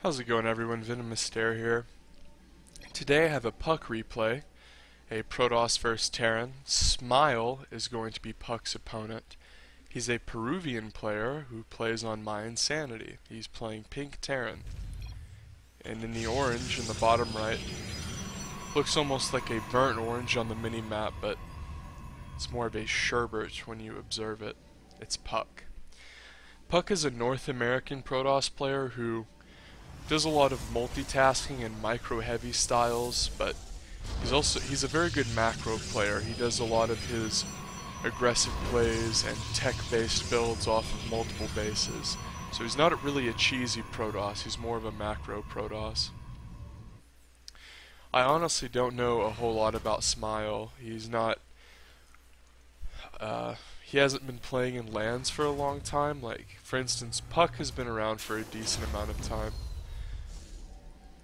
How's it going, everyone? VenomousStare here. Today I have a Puck replay, a Protoss vs Terran. Smile is going to be Puck's opponent. He's a Peruvian player who plays on my insanity. He's playing Pink Terran. And in the orange in the bottom right, looks almost like a burnt orange on the mini-map, but it's more of a sherbet when you observe it. It's Puck. Puck is a North American Protoss player who does a lot of multitasking and micro-heavy styles, but he's a very good macro player. He does a lot of his aggressive plays and tech-based builds off of multiple bases. So he's not really a cheesy Protoss, he's more of a macro Protoss. I honestly don't know a whole lot about Smile. He hasn't been playing in LANs for a long time. Like, for instance, Puck has been around for a decent amount of time.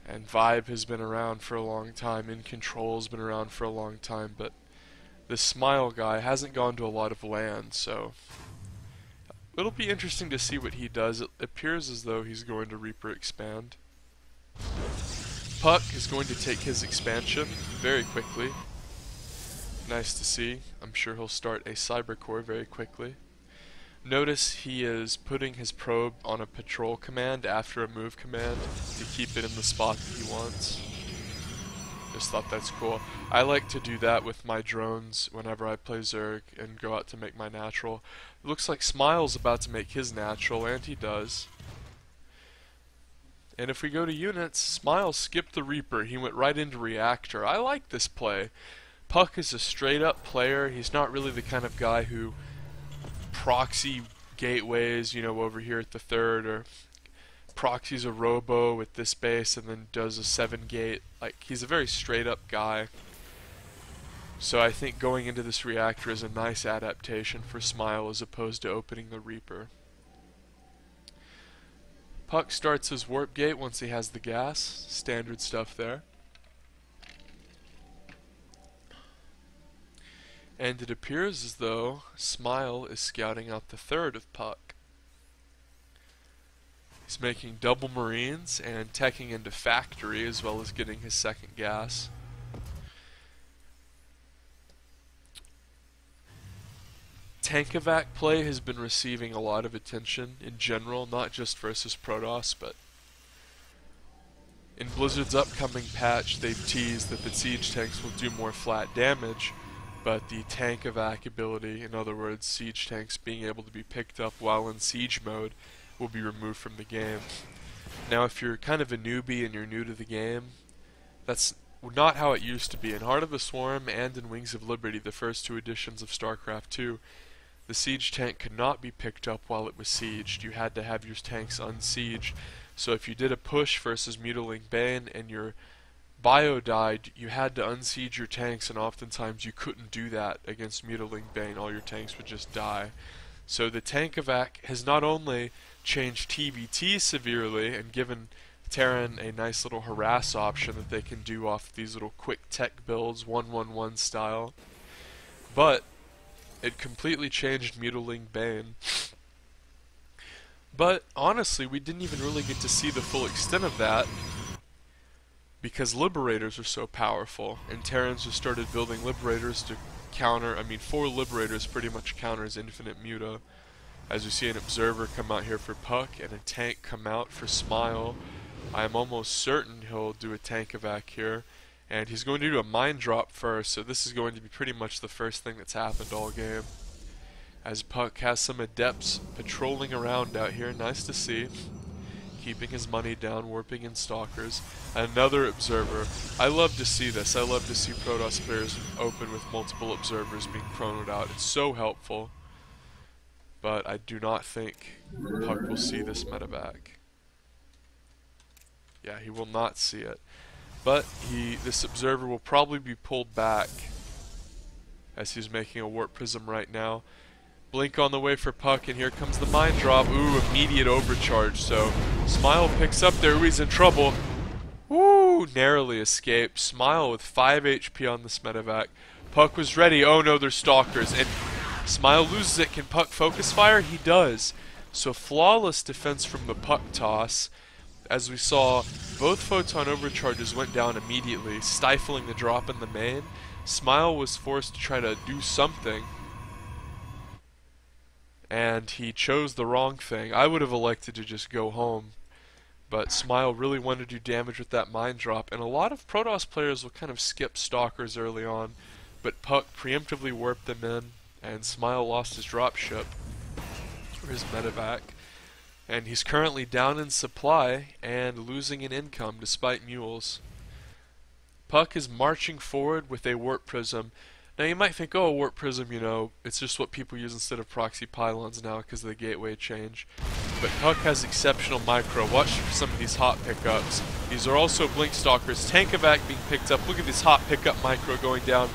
And Vibe has been around for a long time, In Control has been around for a long time, but this Smile guy hasn't gone to a lot of LANs, so it'll be interesting to see what he does. It appears as though he's going to Reaper expand. Puck is going to take his expansion very quickly. Nice to see. I'm sure he'll start a Cybercore very quickly. Notice he is putting his probe on a patrol command after a move command to keep it in the spot that he wants. Just thought that's cool. I like to do that with my drones whenever I play Zerg and go out to make my natural. It looks like Smile's about to make his natural, and he does. And if we go to units, Smile skipped the Reaper. He went right into Reactor. I like this play. Puck is a straight up player. He's not really the kind of guy who proxy gateways, you know, over here at the third, or proxies a robo with this base and then does a 7-gate. Like, he's a very straight up guy. So I think going into this reactor is a nice adaptation for Smile as opposed to opening the Reaper. Puck starts his warp gate once he has the gas. Standard stuff there. And it appears as though Smile is scouting out the third of Puck. He's making double Marines and teching into Factory as well as getting his second gas. Tankovac play has been receiving a lot of attention in general, not just versus Protoss, but in Blizzard's upcoming patch they've teased that the siege tanks will do more flat damage, but the Tankovac ability, in other words, siege tanks being able to be picked up while in siege mode, will be removed from the game. Now, if you're kind of a newbie and you're new to the game, that's not how it used to be. In Heart of the Swarm and in Wings of Liberty, the first two editions of StarCraft 2, the siege tank could not be picked up while it was sieged. You had to have your tanks unsieged. So if you did a push versus Mutilating Bane and your bio died, you had to unsiege your tanks, and oftentimes you couldn't do that against Mutilating Bane. All your tanks would just die. So the Tankovac has not only changed TVT severely and given Terran a nice little harass option that they can do off these little quick tech builds, 1-1-1 style, but it completely changed Mutilating Bane. But honestly, we didn't even really get to see the full extent of that, because Liberators are so powerful, and Terrans just started building Liberators to counter. I mean, 4 Liberators pretty much counters Infinite Muta. As you see an Observer come out here for Puck and a tank come out for Smile, I am almost certain he'll do a Tankovac here, and he's going to do a Mine Drop first, so this is going to be pretty much the first thing that's happened all game. As Puck has some Adepts patrolling around out here, nice to see. Keeping his money down, warping in Stalkers. Another Observer. I love to see this. I love to see Protoss players open with multiple Observers being chronoed out. It's so helpful. But I do not think Puck will see this medevac. Yeah, he will not see it. But this Observer will probably be pulled back as he's making a Warp Prism right now. Blink on the way for Puck, and here comes the Mine Drop. Ooh, immediate overcharge. So Smile picks up there. Ooh, he's in trouble. Woo! Narrowly escaped. Smile with 5 HP on this medevac. Puck was ready. Oh no, there's Stalkers. And Smile loses it. Can Puck focus fire? He does. So flawless defense from the Puck toss. As we saw, both photon overcharges went down immediately, stifling the drop in the main. Smile was forced to try to do something, and he chose the wrong thing. I would have elected to just go home, but Smile really wanted to do damage with that mine drop, and a lot of Protoss players will kind of skip Stalkers early on, but Puck preemptively warped them in, and Smile lost his dropship, or his medevac, and he's currently down in supply and losing in income despite mules. Puck is marching forward with a warp prism. Now you might think, oh, a warp prism, you know, it's just what people use instead of proxy pylons now because of the gateway change. But Puck has exceptional micro. Watch for some of these hot pickups. These are also blink stalkers. Tankovac being picked up. Look at this hot pickup micro going down.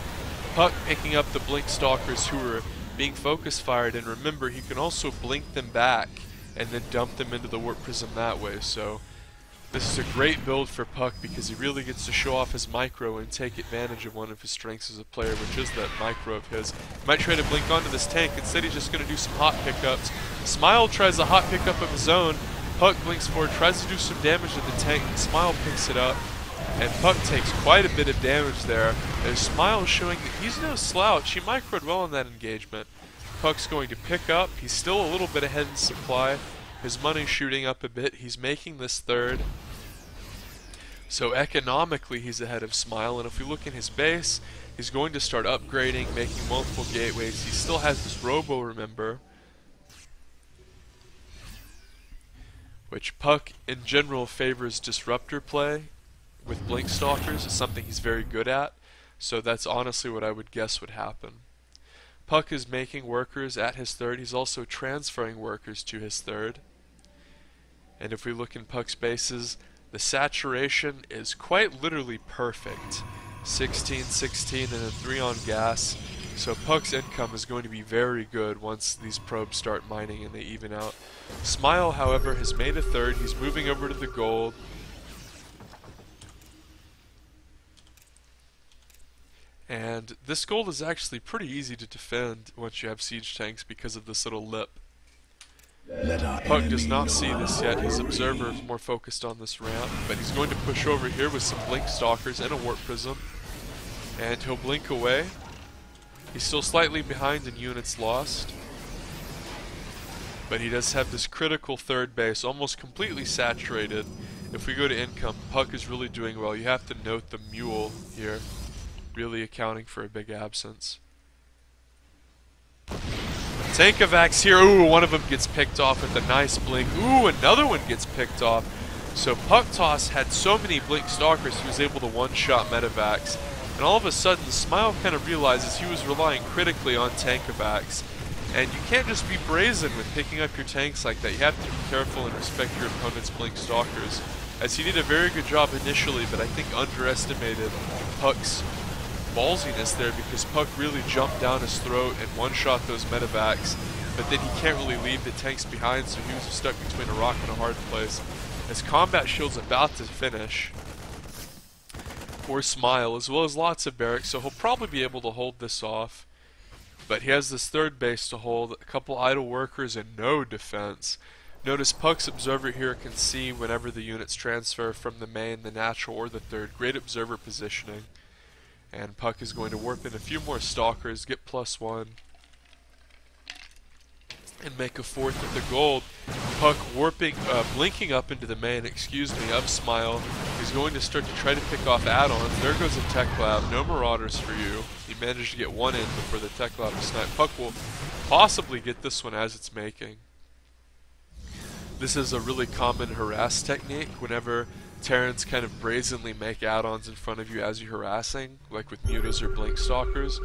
Puck picking up the blink stalkers who are being focus fired, and remember, he can also blink them back and then dump them into the warp prism that way. So this is a great build for Puck because he really gets to show off his micro and take advantage of one of his strengths as a player, which is that micro of his. He might try to blink onto this tank. Instead, he's just going to do some hot pickups. Smile tries a hot pickup of his own. Puck blinks forward, tries to do some damage to the tank. Smile picks it up, and Puck takes quite a bit of damage there. As Smile showing that he's no slouch. He microed well in that engagement. Puck's going to pick up. He's still a little bit ahead in supply. His money's shooting up a bit. He's making this third. So economically, he's ahead of Smile. And if we look in his base, he's going to start upgrading, making multiple gateways. He still has this robo, remember, which Puck in general favors disruptor play with blink stalkers. It's something he's very good at. So that's honestly what I would guess would happen. Puck is making workers at his third. He's also transferring workers to his third. And if we look in Puck's bases, the saturation is quite literally perfect. 16, 16, and then 3 on gas. So Puck's income is going to be very good once these probes start mining and they even out. Smile, however, has made a third. He's moving over to the gold. And this gold is actually pretty easy to defend once you have siege tanks because of this little lip. Puck does not see this yet. His observer is more focused on this ramp, but he's going to push over here with some blink stalkers and a warp prism, and he'll blink away. He's still slightly behind in units lost, but he does have this critical third base almost completely saturated. If we go to income, Puck is really doing well. You have to note the mule here, really accounting for a big absence. Tankovacs here. Ooh, one of them gets picked off with a nice blink. Ooh, another one gets picked off. So Puck Toss had so many blink stalkers he was able to one-shot medevacs. And all of a sudden, Smile kind of realizes he was relying critically on Tankovacs. And you can't just be brazen with picking up your tanks like that. You have to be careful and respect your opponent's blink stalkers. As he did a very good job initially, but I think underestimated Puck's ballsiness there because Puck really jumped down his throat and one-shot those medevacs, but then he can't really leave the tanks behind, so he was stuck between a rock and a hard place. As combat shield's about to finish for Smile, as well as lots of barracks, so he'll probably be able to hold this off, but he has this third base to hold, a couple idle workers and no defense. Notice Puck's observer here can see whenever the units transfer from the main, the natural, or the third. Great observer positioning. And Puck is going to warp in a few more stalkers, get +1, and make a fourth with the gold. Puck warping, blinking up into the main, of Smile. He's going to start to try to pick off add-ons. There goes a tech lab. No marauders for you. He managed to get one in before the tech lab was sniped. Puck will possibly get this one as it's making. This is a really common harass technique whenever Terrans kind of brazenly make add-ons in front of you as you're harassing, like with mutas or blink stalkers.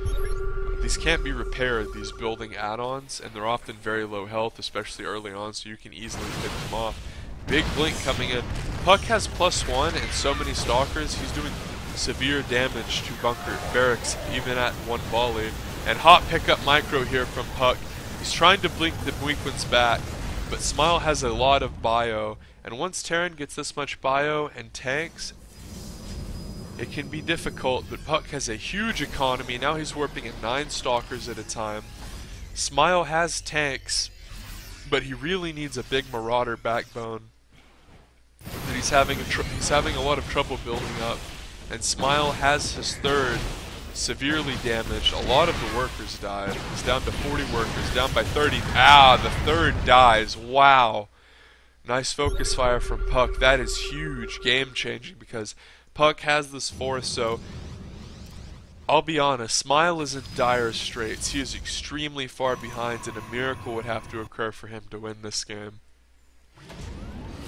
These can't be repaired, these building add-ons, and they're often very low health, especially early on, so you can easily pick them off. Big blink coming in. Puck has +1 and so many stalkers, he's doing severe damage to bunker barracks even at one volley. And hot pickup micro here from Puck. He's trying to blink the weak ones back, but Smile has a lot of bio. And once Terran gets this much bio and tanks, it can be difficult, but Puck has a huge economy. Now he's warping in 9 stalkers at a time. Smile has tanks, but he really needs a big marauder backbone. And he's having a lot of trouble building up, and Smile has his third severely damaged. A lot of the workers died. He's down to 40 workers, down by 30. Ah, the third dies. Wow. Nice focus fire from Puck. That is huge, game changing, because Puck has this fourth, so I'll be honest, Smile is in dire straits. He is extremely far behind, and a miracle would have to occur for him to win this game.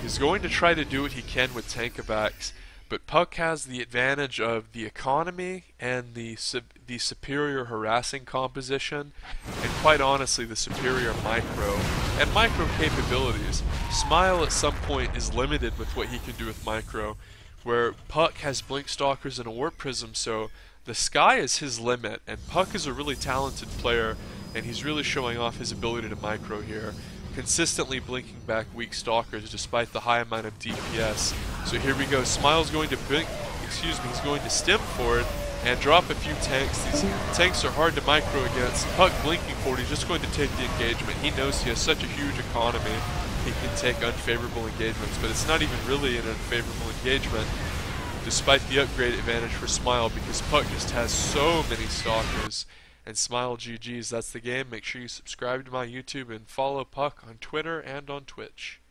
He's going to try to do what he can with Tankovacs, but Puck has the advantage of the economy and the superior harassing composition, and quite honestly the superior micro and micro capabilities. Smile at some point is limited with what he can do with micro, where Puck has Blink Stalkers and a Warp Prism, so the sky is his limit, and Puck is a really talented player, and he's really showing off his ability to micro here, consistently blinking back weak Stalkers despite the high amount of DPS. So here we go, Smile's going to he's going to stim forward and drop a few tanks. These tanks are hard to micro against. Puck blinking forward, he's just going to take the engagement. He knows he has such a huge economy, he can take unfavorable engagements, but it's not even really an unfavorable engagement, despite the upgrade advantage for Smile, because Puck just has so many Stalkers. And Smile GG's, that's the game. Make sure you subscribe to my YouTube and follow Puck on Twitter and on Twitch.